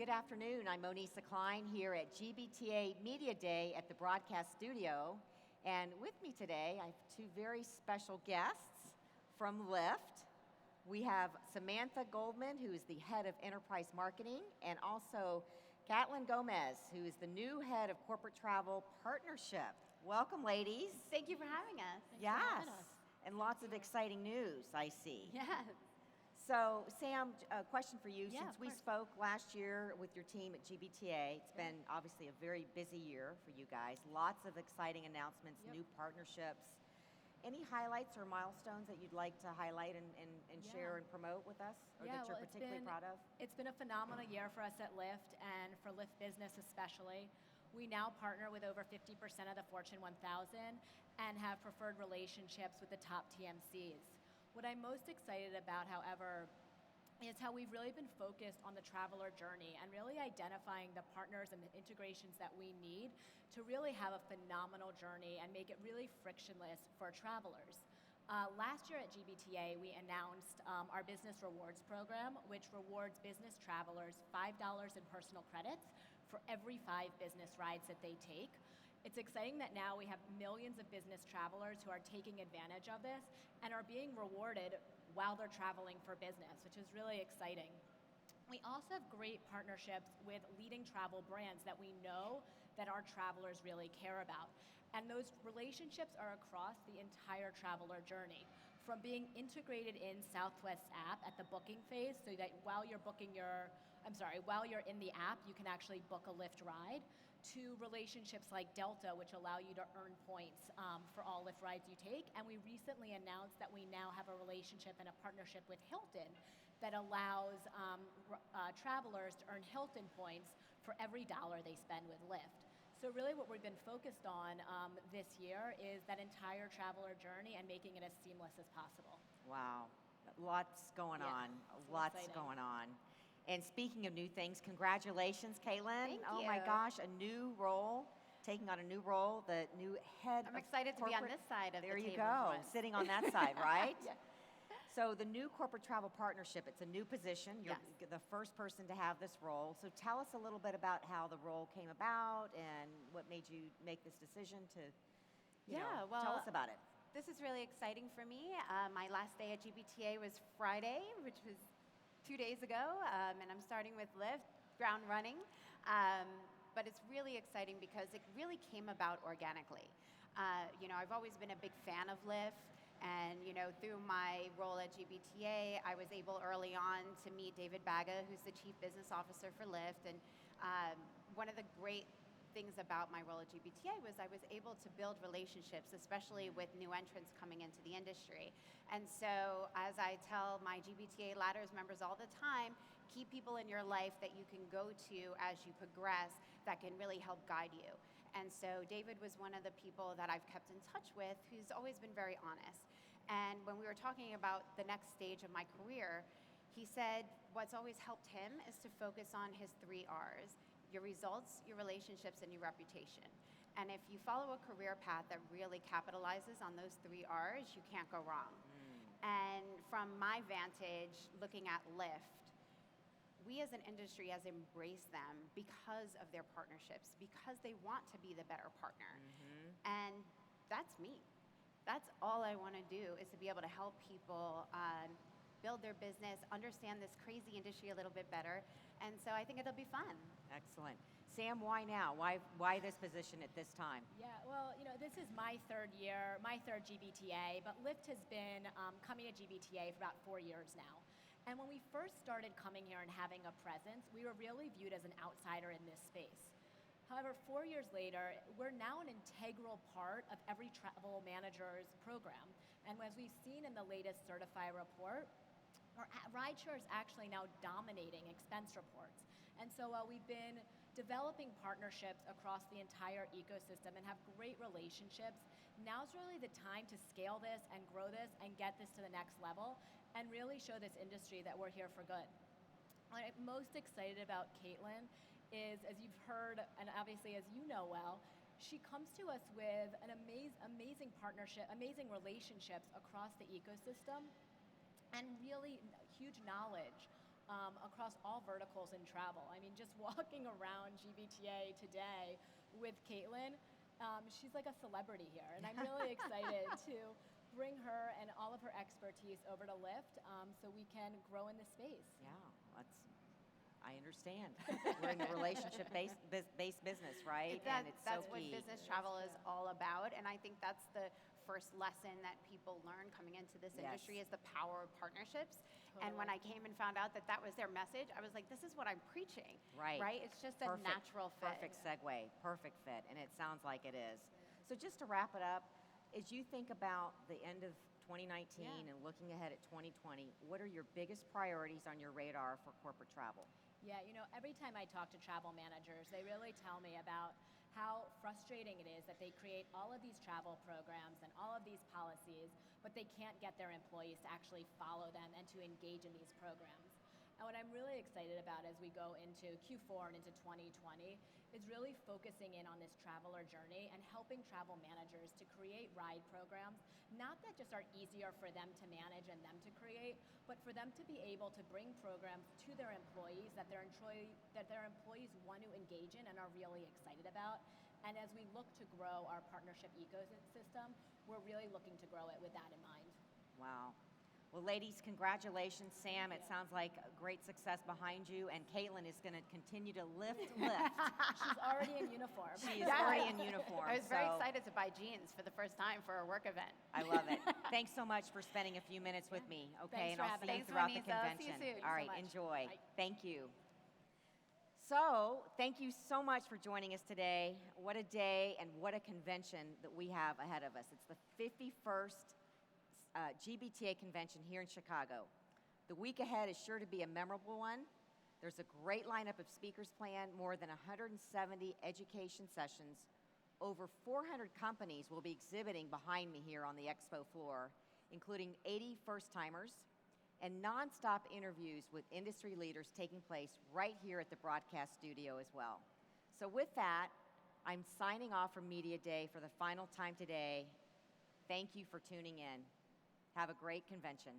Good afternoon. I'm Monisa Klein here at GBTA Media Day at the broadcast studio. And with me today, I have two very special guests from Lyft. We have Samantha Goldman, who is the head of enterprise marketing, and also Catlin Gomez, who is the new head of corporate travel partnership. Welcome, ladies. Thank you for having us. Yes, and lots of exciting news, I see. Yes. So, Sam, a question for you. Yeah, Since of we course. spoke last year with your team at GBTA, it's been obviously a very busy year for you guys. Lots of exciting announcements, new partnerships. Any highlights or milestones that you'd like to highlight and share and promote with us, or that you're particularly proud of? It's been a phenomenal year for us at Lyft, and for Lyft Business especially. We now partner with over 50% of the Fortune 1000 and have preferred relationships with the top TMCs. What I'm most excited about, however, is how we've really been focused on the traveler journey and really identifying the partners and the integrations that we need to really have a phenomenal journey and make it really frictionless for travelers. Last year at GBTA, we announced our business rewards program, which rewards business travelers $5 in personal credits for every 5 business rides that they take. It's exciting that now we have millions of business travelers who are taking advantage of this and are being rewarded while they're traveling for business, which is really exciting. We also have great partnerships with leading travel brands that we know that our travelers really care about. And those relationships are across the entire traveler journey, from being integrated in Southwest's app at the booking phase so that while you're in the app, you can actually book a Lyft ride, to relationships like Delta, which allow you to earn points for all Lyft rides you take. And we recently announced that we now have a relationship and a partnership with Hilton that allows travelers to earn Hilton points for every dollar they spend with Lyft. So really what we've been focused on this year is that entire traveler journey and making it as seamless as possible. Wow, lots going on, lots exciting. going on. And speaking of new things, congratulations, Caitlin. Thank Oh my you. gosh, a new role, taking on a new role, the new head I'm of excited to be on corporate- this side of the There you table go, for once. sitting on that side, right? Yeah. So the new corporate travel partnership, it's a new position. You're Yes. the first person to have this role. So tell us a little bit about how the role came about and what made you make this decision to, tell us about it. This is really exciting for me. My last day at GBTA was Friday, which was 2 days ago, and I'm starting with Lyft, ground running. But it's really exciting because it really came about organically. I've always been a big fan of Lyft, and through my role at GBTA, I was able early on to meet David Baga, who's the Chief Business Officer for Lyft, and one of the great things about my role at GBTA was I was able to build relationships, especially with new entrants coming into the industry. And so, as I tell my GBTA Ladders members all the time, keep people in your life that you can go to as you progress that can really help guide you. And so David was one of the people that I've kept in touch with who's always been very honest. And when we were talking about the next stage of my career, he said what's always helped him is to focus on his 3 R's: your results, your relationships, and your reputation. And if you follow a career path that really capitalizes on those 3 R's, you can't go wrong. And from my vantage, looking at Lyft, we as an industry has embraced them because of their partnerships, because they want to be the better partner. And that's me. That's all I want to do, is to be able to help people build their business, understand this crazy industry a little bit better. And so I think it'll be fun. Excellent. Sam, why now? Why this position at this time? Yeah, well, this is my 3rd year, my 3rd GBTA, but Lyft has been coming to GBTA for about 4 years now. And when we first started coming here and having a presence, we were really viewed as an outsider in this space. However, 4 years later, we're now an integral part of every travel manager's program. And as we've seen in the latest Certify report, rideshare is actually now dominating expense reports. And so while we've been developing partnerships across the entire ecosystem and have great relationships, now's really the time to scale this and grow this and get this to the next level and really show this industry that we're here for good. What I'm most excited about Caitlin is, as you've heard, and obviously as you know well, she comes to us with an amazing partnership, amazing relationships across the ecosystem, and really huge knowledge across all verticals in travel. I mean, just walking around GBTA today with Caitlin, she's like a celebrity here, and I'm really excited to bring her and all of her expertise over to Lyft so we can grow in this space. Yeah, I understand. We're in the relationship-based business, right? And it's that's so what key. business travel is all about, and I think that's the first lesson that people learn coming into this Yes. industry is the power of partnerships. And when I came and found out that that was their message, I was like, this is what I'm preaching. Right. Right? It's just a natural fit. Perfect segue, perfect fit, and it sounds like it is. So just to wrap it up, as you think about the end of 2019 and looking ahead at 2020, what are your biggest priorities on your radar for corporate travel? Yeah, you know, every time I talk to travel managers, they really tell me about how frustrating it is that they create all of these travel programs and all of these policies, but they can't get their employees to actually follow them and to engage in these programs. And what I'm really excited about as we go into Q4 and into 2020 is really focusing in on this traveler journey and helping travel managers to create ride programs, not that just are easier for them to manage and them to create, but for them to be able to bring programs to their employees that their employees want to engage in and are really excited about. And as we look to grow our partnership ecosystem, we're really looking to grow it with that in mind. Wow. Well, ladies, congratulations. Sam, it sounds like great success behind you, and Caitlin is going to continue to lift. She's already in uniform. She is already in uniform. I was very excited to buy jeans for the first time for a work event. I love it. Thanks so much for spending a few minutes with me, okay? Thanks And for I'll see having you me. throughout the Thanks, Vanessa. convention. See you soon. All right, Thanks so enjoy. much. Bye. Thank you. So, thank you so much for joining us today. What a day and what a convention that we have ahead of us. It's the 51st GBTA convention here in Chicago. The week ahead is sure to be a memorable one. There's a great lineup of speakers planned, more than 170 education sessions. Over 400 companies will be exhibiting behind me here on the expo floor, including 80 first-timers, and nonstop interviews with industry leaders taking place right here at the broadcast studio as well. So with that, I'm signing off from Media Day for the final time today. Thank you for tuning in. Have a great convention.